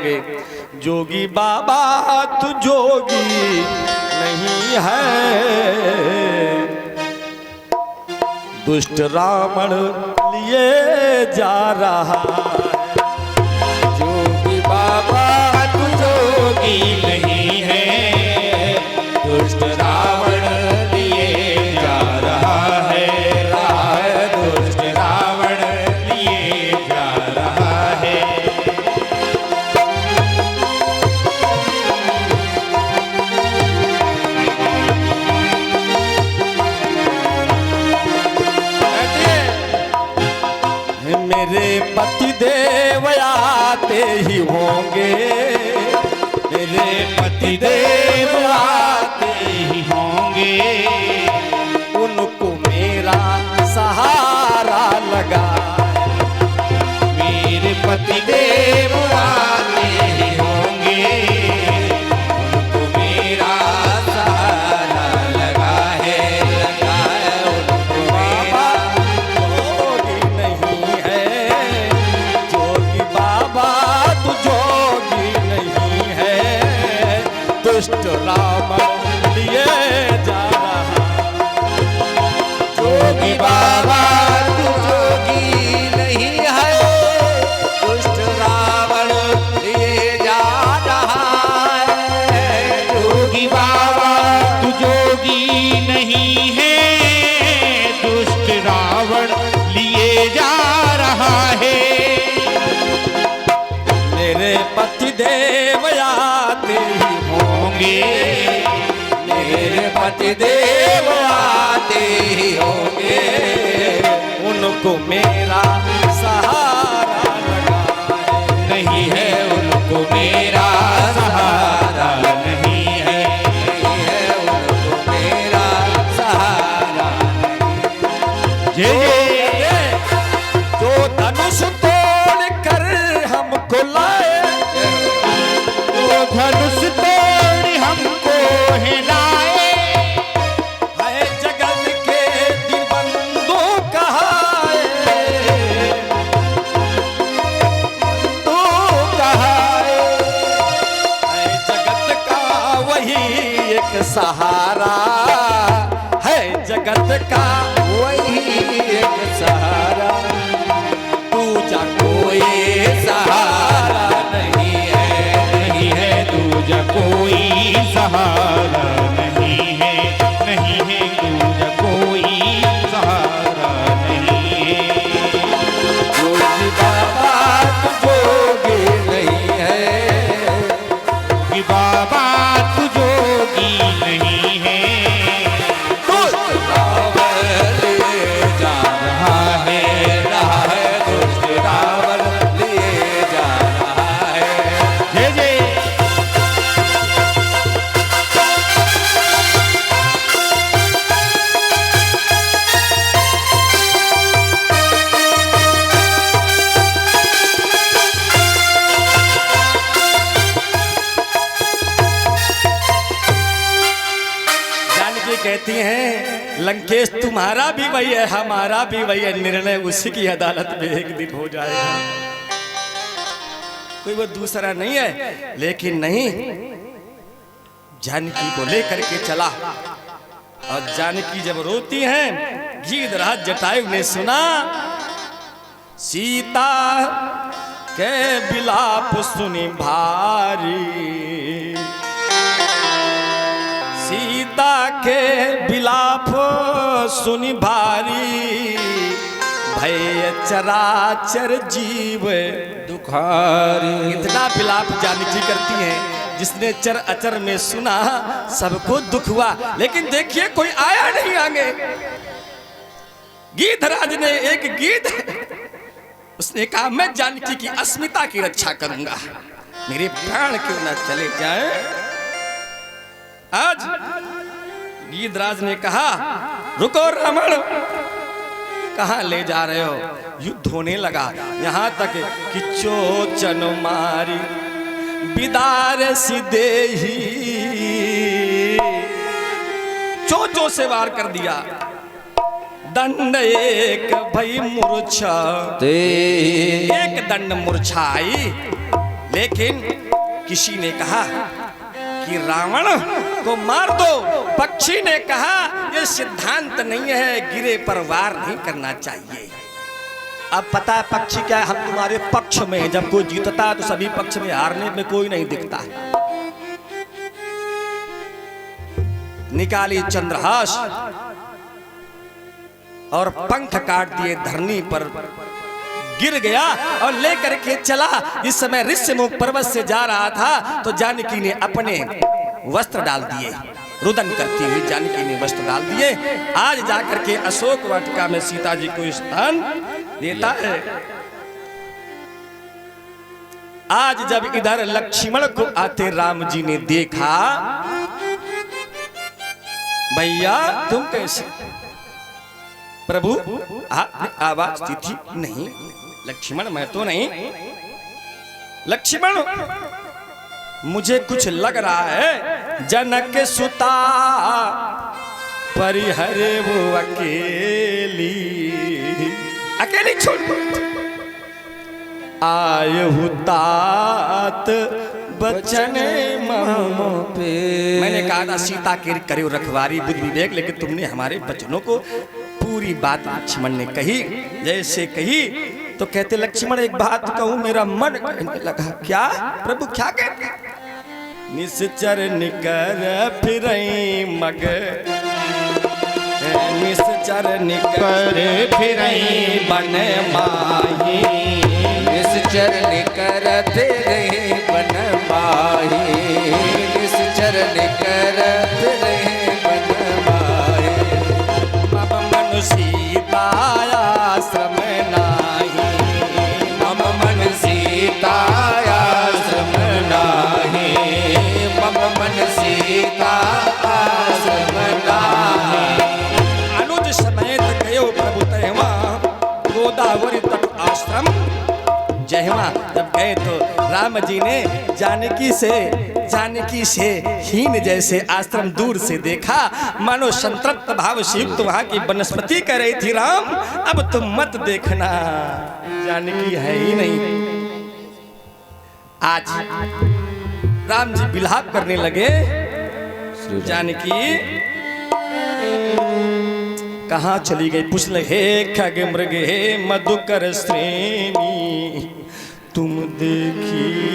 होंगे। जोगी बाबा तू जोगी नहीं है, दुष्ट रावण लिए जा रहा है। जोगी बाबा तू जोगी नहीं है, दुष्ट रावण लिए जा रहा है। दुष्ट रावण लिए जा रहा है। मेरे पति देव आते ही होंगे, मेरे पति देव आते ही होंगे, उनको मेरा सहारा लगा। मेरे पति देव आते ही होंगे, उनको मेरा सहारा लगा है। उनको मेरा जोगी नहीं है, जोगी बाबा तू जोगी नहीं है, दुष्ट रावण लिए जा रहा। जोगी बाबा तू जोगी नहीं है, दुष्ट रावण लिए जा रहा है। जोगी बाबा तू जोगी नहीं है, दुष्ट रावण लिए जा रहा है। मेरे पति देव आते ही होंगे, मेरे पति देव आते ही होंगे, उनको मेरा सहारा लगा है। नहीं है उनको मेरा सहारा, नहीं है, नहीं है उनको मेरा सहारा। ये जो धनुष तोड़ कर हमको लाए, वो धनुष तोड़ हमको हिलाए, है जगत के दीनबंधु कहाए। तू कहाए, है जगत का वही एक सहारा, है जगत का वही एक सहारा। दूजा कोई सहारा नहीं है, नहीं है दूजा कोई सहारा नहीं है, नहीं है दूजा कोई सहारा नहीं है। जोगी बाबा तू जोगी नहीं है, जोगी बाबा तू जोगी नहीं है, दुष्ट रावण लिए जा रहा है। दुष्ट रावण लिए जा रहा है। जय जय। जानकी कहती हैं लंकेश तुम्हारा भी वही है, हमारा भी वही है, निर्णय उसी की अदालत में एक दिन हो जाएगा। कोई वो दूसरा नहीं है। लेकिन नहीं, जानकी को लेकर के चला और जानकी जब रोती हैं, गीधराज जटायु ने सुना सीता के विलाप सुनी भारी, सीता के विलाप सुनी भारी, भय चराचर जीव दुखारी। इतना विलाप जानकी करती हैं, जिसने चर अचर में सुना सबको दुख हुआ। लेकिन देखिए कोई आया नहीं आगे। गीधराज ने एक गीत, उसने कहा मैं जानकी की अस्मिता की रक्षा करूंगा, मेरे प्राण क्यों ना चले जाए। आज गीधराज ने कहा रुको रावण, कहां ले जा रहे हो। युद्ध होने लगा, यहां तक कि चोचन मारी बिदार सिदेही, चोचो से वार कर दिया। दंड एक भई मूर्छा, एक दंड मूर्छाई, लेकिन किसी ने कहा कि रावण को मार दो, पक्षी ने कहा यह सिद्धांत नहीं है, गिरे पर वार नहीं करना चाहिए। अब पता है पक्षी क्या है, हम तुम्हारे पक्ष में हैं। जब कोई जीतता है तो सभी पक्ष में, हारने में कोई नहीं दिखता है। निकाली चंद्रहास और पंख काट दिए, धरनी पर गिर गया और लेकर के चला। इस समय ऋष्यमुख पर्वत से जा रहा था तो जानकी ने अपने वस्त्र डाल दिए, रुदन करती हुई जानकी ने वस्त्र डाल दिए। आज जाकर के अशोक वाटिका में सीता जी को स्थान देता है। आज जब इधर लक्ष्मण को आते राम जी ने देखा, भैया तुम कैसे? प्रभु आपने आवाज दी थी नहीं। लक्ष्मण मैं तो नहीं। लक्ष्मण मुझे कुछ लग रहा है, जनक सुता परिहरे वो अकेली, अकेली छोड़ आय हुतात बचन मम पे। मैंने कहा था सीता के करो रखवारी बुद्धि विवेक, लेकिन तुमने हमारे बचनों को पूरी बात लक्ष्मण ने कही। जैसे कही तो कहते लक्ष्मण एक बात कहूं, मेरा मन कहने लगा। क्या प्रभु क्या कहते? निश्चर निकर फिरई मग, निश्चर निकर फिरई बन माही, निश्चर निकर फिरई बन माही, निश्चर निकर फिरई बन माही। मम मन सीतायाश्रम नाही, मम मन सीतायाश्रम नाही, मम मन सीतायाश्रम नाही। अनुज समेत गयो प्रभु तहवा गोदावरी तट आश्रम। जहवा जब गए तो राम जी ने जानकी से हीन जैसे आश्रम दूर से देखा, मानो संतृप्त भाव से युक्त वहां की वनस्पति कह रही थी, राम अब तुम मत देखना, जानकी है ही नहीं। आज राम जी विलाप करने लगे, जानकी कहाँ चली गई? पूछले हे खग मृग हे मधुकर श्रेणी, तुम देखी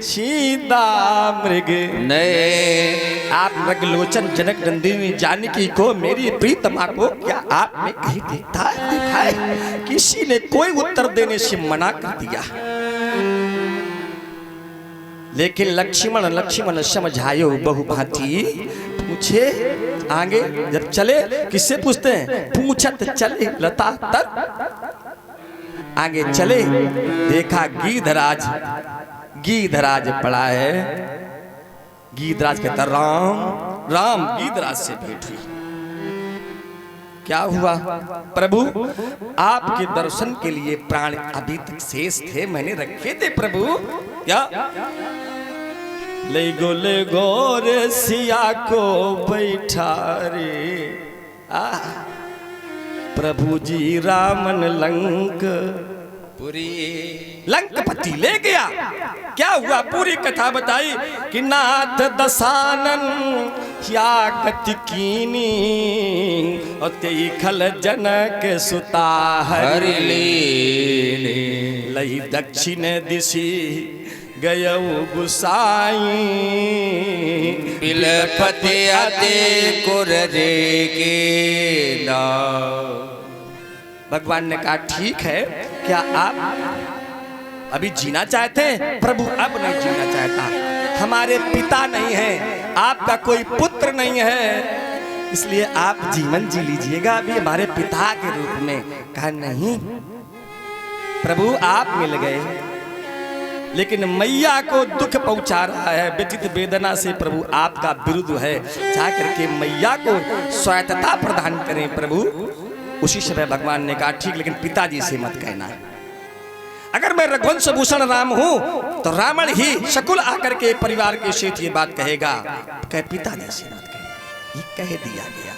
सीता मृग नए। आप मृगलोचन जनक नंदिनी जानकी को, मेरी प्रीतमा को क्या आपने कहीं देखा है? किसी ने कोई उत्तर देने से मना कर दिया। लेकिन लक्ष्मण समझायो बहुभांति, पूछे आगे जब चले किससे पूछते हैं? पूछत चले लता तर। आगे चले देखा गीधराज पड़ा है। गीधराज कहता राम गीधराज से भेंट हुई। क्या हुआ? प्रभु आपके दर्शन के लिए प्राण अभी तक शेष थे, मैंने रखे थे प्रभु। क्या? ले गो रे सिया को बैठा रे, प्रभु जी रामन लंकपति ले गया। क्या हुआ? पूरी कथा बताई कि नाथ दशानन क्या गति कीनी, और तेई खल जनक सुता हरि लई दक्षिण दिशी गयऊ गुसाई, बिलपति आते कुर रे के ना। भगवान ने कहा ठीक है, क्या आप अभी जीना चाहते हैं? प्रभु अब नहीं जीना चाहता, हमारे पिता नहीं है, आपका कोई पुत्र नहीं है, इसलिए आप जीवन जी लीजिएगा अभी हमारे पिता के रूप में। कहा नहीं प्रभु आप मिल गए, लेकिन मैया को दुख पहुंचा रहा है, व्यथित वेदना से प्रभु आपका विरुद्ध है, जाकर के मैया को स्वायत्तता प्रदान करें प्रभु। उसी समय भगवान ने कहा ठीक, लेकिन पिताजी से मत कहना। अगर मैं रघुवंश भूषण राम हूं तो रावण ही शकुल आकर के परिवार के शेष ये बात कहेगा, कहे पिताजी से मत कहना। ये कह दिया गया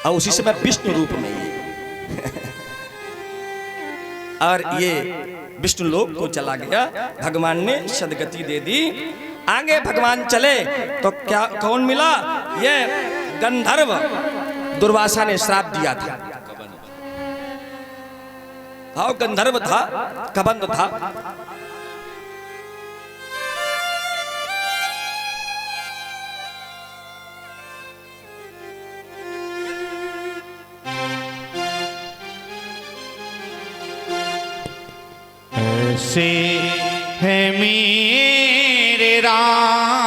और उसी समय विष्णु रूप में ही और ये विष्णु लोक को चला गया। भगवान ने सदगति दे दी। आगे भगवान चले तो क्या कौन मिला? ये गंधर्व दुर्वासा ने श्राप दिया था। हाँ गंधर्व था, कबंध था। ऐसे है मेरे राम